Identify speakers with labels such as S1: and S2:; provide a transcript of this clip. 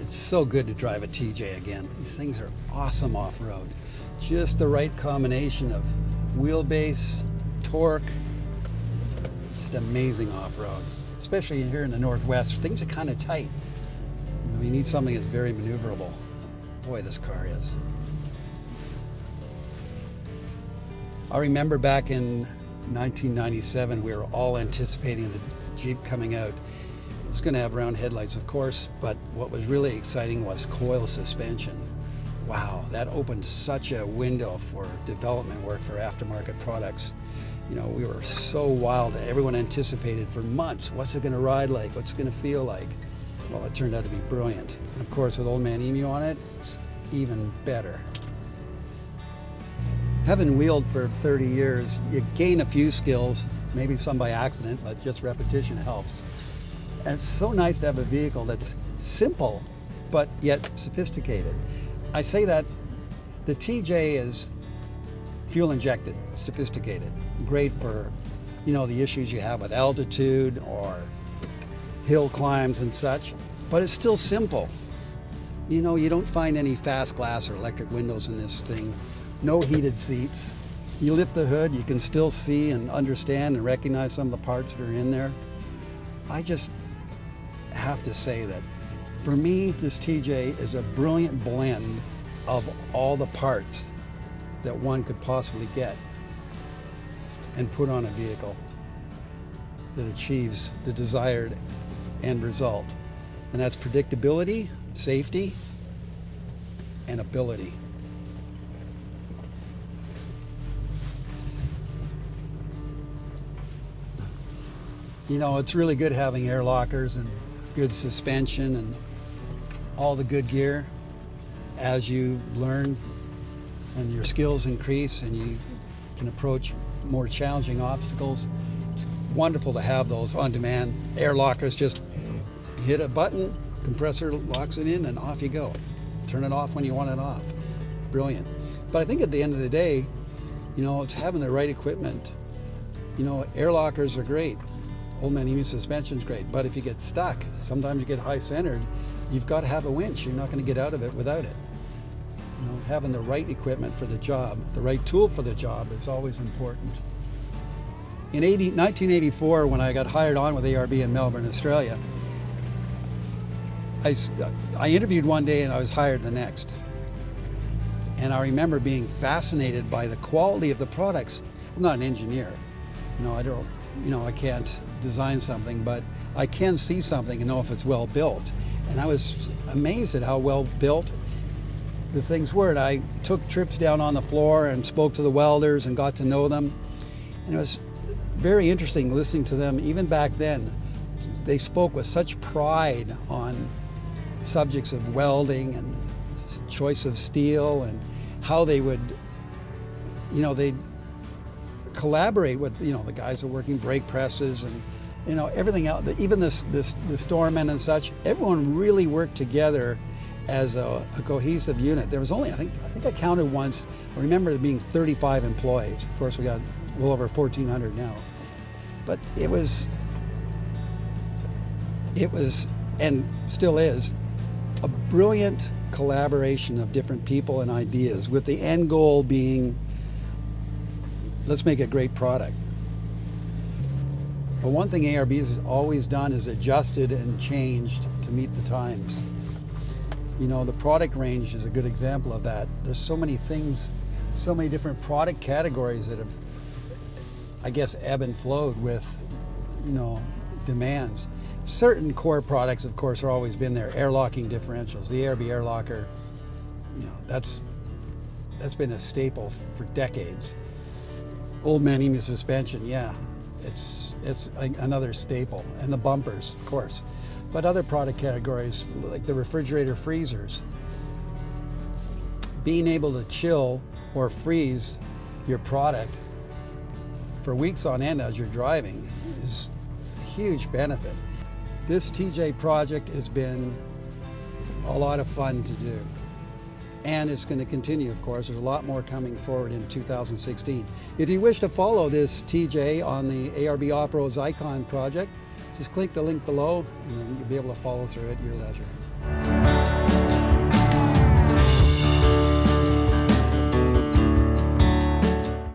S1: It's so good to drive a TJ again. These things are awesome off-road. Just the right combination of wheelbase, torque, just amazing off-road. Especially here in the Northwest, things are kind of tight. You need something that's very maneuverable. Boy, this car is. I remember back in 1997, we were all anticipating the Jeep coming out. It was going to have round headlights, of course, but what was really exciting was coil suspension. Wow, that opened such a window for development work for aftermarket products. You know, we were so wild that everyone anticipated for months, what's it going to ride like? What's it going to feel like? Well, it turned out to be brilliant. And of course, with Old Man Emu on it, it's even better. Having wheeled for 30 years, you gain a few skills, maybe some by accident, but just repetition helps. And it's so nice to have a vehicle that's simple, but yet sophisticated. I say that the TJ is fuel injected, sophisticated, great for, you know, the issues you have with altitude or hill climbs and such, but it's still simple. You know, you don't find any fast glass or electric windows in this thing, no heated seats. You lift the hood, you can still see and understand and recognize some of the parts that are in there. I just have to say that for me, this TJ is a brilliant blend of all the parts that one could possibly get and put on a vehicle that achieves the desired end result. And that's predictability, safety, and ability. You know, it's really good having air lockers and good suspension and all the good gear. As you learn and your skills increase and you can approach more challenging obstacles, it's wonderful to have those on-demand air lockers. Just hit a button, compressor locks it in, and off you go. Turn it off when you want it off. Brilliant. But I think at the end of the day, you know, it's having the right equipment. You know, air lockers are great. Old Man Emu suspension's great, but if you get stuck, sometimes you get high-centered, you've got to have a winch. You're not going to get out of it without it. You know, having the right equipment for the job, the right tool for the job is always important. In 1984, when I got hired on with ARB in Melbourne, Australia, I interviewed one day and I was hired the next. And I remember being fascinated by the quality of the products. I'm not an engineer. I can't design something, but I can see something and know if it's well built. And I was amazed at how well built the things were. And I took trips down on the floor and spoke to the welders and got to know them. And it was very interesting listening to them. Even back then, they spoke with such pride on subjects of welding and choice of steel and how they would, they'd collaborate with, the guys who are working brake presses and, everything else, even the storemen and such. Everyone really worked together as a cohesive unit. There was only, I think I counted once, I remember there being 35 employees. Of course, we got well over 1,400 now. But it was, and still is, a brilliant collaboration of different people and ideas, with the end goal being, let's make a great product. But one thing ARB has always done is adjusted and changed to meet the times. The product range is a good example of that. There's so many things, so many different product categories that have, I guess, ebb and flowed with, demands. Certain core products, of course, are always been there. Air locking differentials, the ARB air locker, that's been a staple for decades. Old Man Emu suspension, yeah, it's another staple. And the bumpers, of course. But other product categories, like the refrigerator freezers, being able to chill or freeze your product for weeks on end as you're driving is a huge benefit. This TJ project has been a lot of fun to do. And it's going to continue, of course. There's a lot more coming forward in 2016. If you wish to follow this TJ on the ARB Off Road Icons project, just click the link below and then you'll be able to follow through at your leisure.